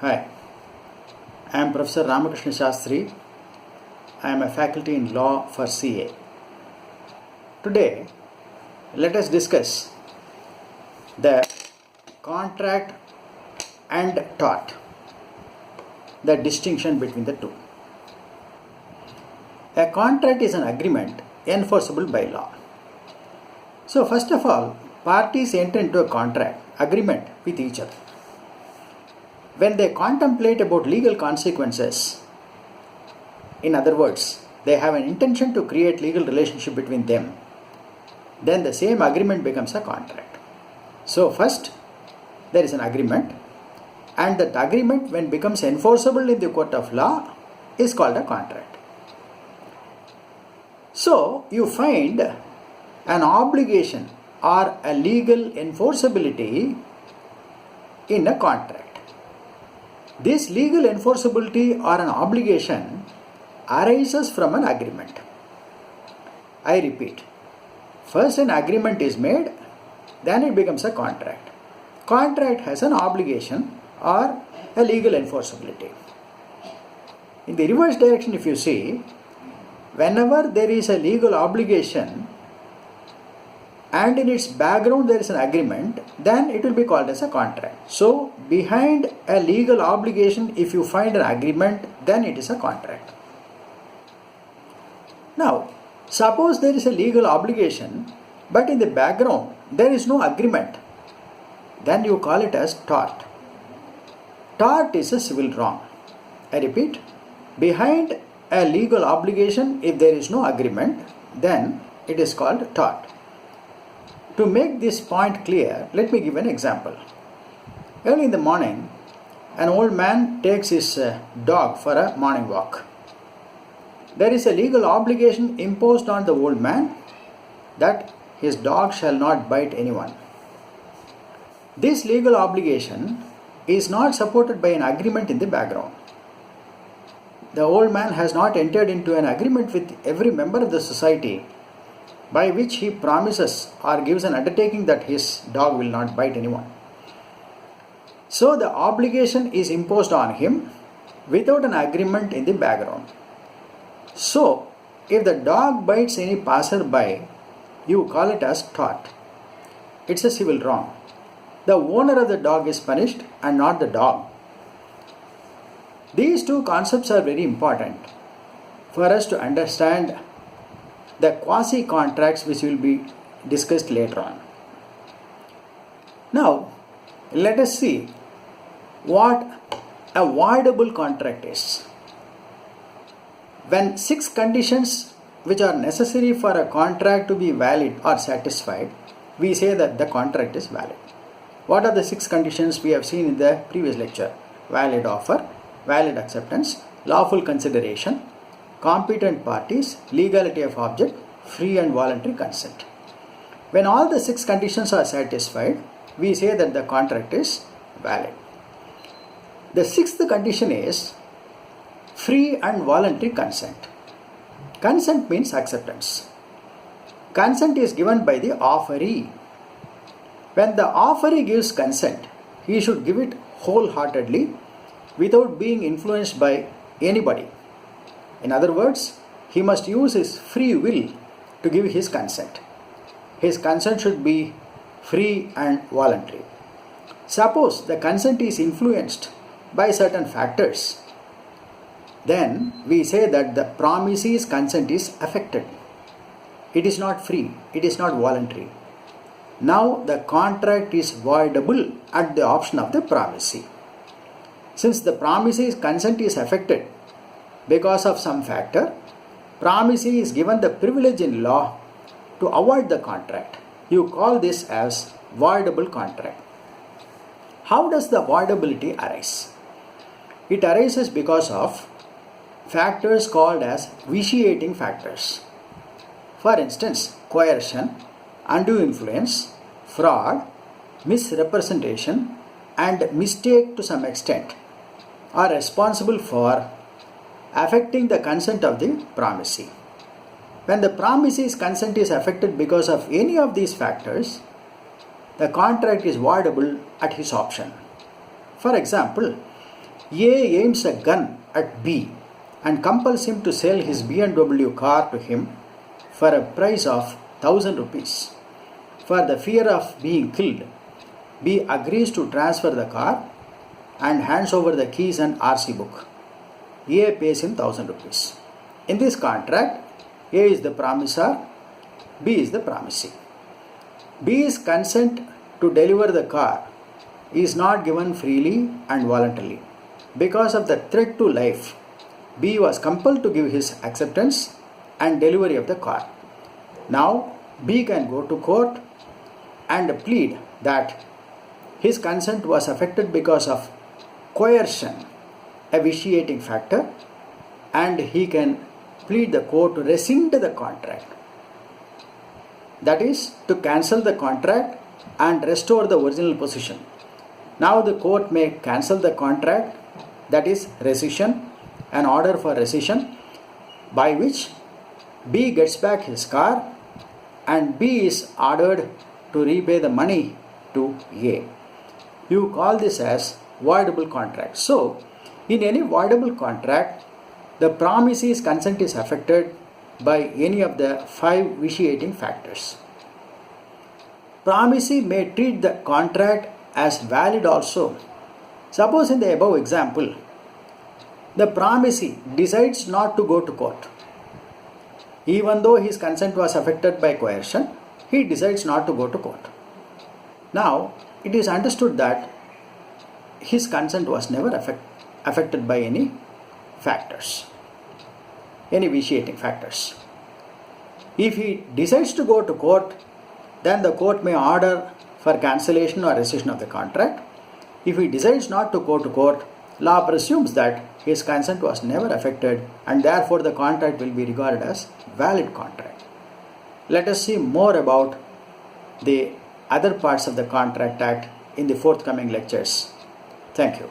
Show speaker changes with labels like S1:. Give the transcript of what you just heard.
S1: Hi, I am Professor Ramakrishna Shastri. I am a faculty in law for CA. Today, let us discuss the contract and tort, the distinction between the two. A contract is an agreement enforceable by law. So, first of all, parties enter into a contract, agreement with each other. When they contemplate about legal consequences, in other words, they have an intention to create legal relationship between them, then the same agreement becomes a contract. So first, there is an agreement, and that agreement, when becomes enforceable in the court of law, is called a contract. So you find an obligation or a legal enforceability in a contract. This legal enforceability or an obligation arises from an agreement. I repeat, first an agreement is made, then it becomes a contract. Contract has an obligation or a legal enforceability. In the reverse direction, if you see, whenever there is a legal obligation and in its background there is an agreement, then it will be called as a contract. So, behind a legal obligation, if you find an agreement, then it is a contract. Now, suppose there is a legal obligation, but in the background there is no agreement, then you call it as tort. Tort is a civil wrong. I repeat, behind a legal obligation, if there is no agreement, then it is called tort. To make this point clear, let me give an example. Early in the morning, an old man takes his dog for a morning walk. There is a legal obligation imposed on the old man that his dog shall not bite anyone. This legal obligation is not supported by an agreement in the background. The old man has not entered into an agreement with every member of the society by which he promises or gives an undertaking that his dog will not bite anyone. So the obligation is imposed on him without an agreement in the background. So if the dog bites any passerby, you call it as tort. It's a civil wrong. The owner of the dog is punished and not the dog. These two concepts are very important for us to understand the quasi-contracts which will be discussed later on. Now, let us see what a voidable contract is. When 6 conditions which are necessary for a contract to be valid are satisfied, we say that the contract is valid. What are the 6 conditions we have seen in the previous lecture? Valid offer, valid acceptance, lawful consideration, competent parties, legality of object, free and voluntary consent. When all the 6 conditions are satisfied, we say that the contract is valid. The 6th condition is free and voluntary consent. Consent means acceptance. Consent is given by the offeree. When the offeree gives consent, he should give it wholeheartedly without being influenced by anybody. In other words, he must use his free will to give his consent. His consent should be free and voluntary. Suppose the consent is influenced by certain factors, then we say that the promisee's consent is affected. It is not free, it is not voluntary. Now the contract is voidable at the option of the promisee. Since the promisee's consent is affected because of some factor, promisee is given the privilege in law to avoid the contract. You call this as voidable contract. How does the voidability arise? It arises because of factors called as vitiating factors. For instance, coercion, undue influence, fraud, misrepresentation, and mistake to some extent are responsible for affecting the consent of the promisee. When the promisee's consent is affected because of any of these factors, the contract is voidable at his option. For example, A aims a gun at B and compels him to sell his BMW car to him for a price of 1000 rupees. For the fear of being killed, B agrees to transfer the car and hands over the keys and RC book. A pays him 1000 rupees. In this contract, A is the promisor, B is the promisee. B's consent to deliver the car is not given freely and voluntarily. Because of the threat to life, B was compelled to give his acceptance and delivery of the car. Now, B can go to court and plead that his consent was affected because of coercion, a vitiating factor, and he can plead the court to rescind the contract. That is, to cancel the contract and restore the original position. Now the court may cancel the contract, that is rescission, an order for rescission, by which B gets back his car and B is ordered to repay the money to A. You call this as voidable contract. So, in any voidable contract, the promisee's consent is affected by any of the 5 vitiating factors. Promisee may treat the contract as valid also. Suppose in the above example, the promisee decides not to go to court. Even though his consent was affected by coercion, he decides not to go to court. Now, it is understood that his consent was never affected by any factors, any vitiating factors. If he decides to go to court, then the court may order for cancellation or rescission of the contract. If he decides not to go to court, law presumes that his consent was never affected and therefore the contract will be regarded as valid contract. Let us see more about the other parts of the Contract Act in the forthcoming lectures. Thank you.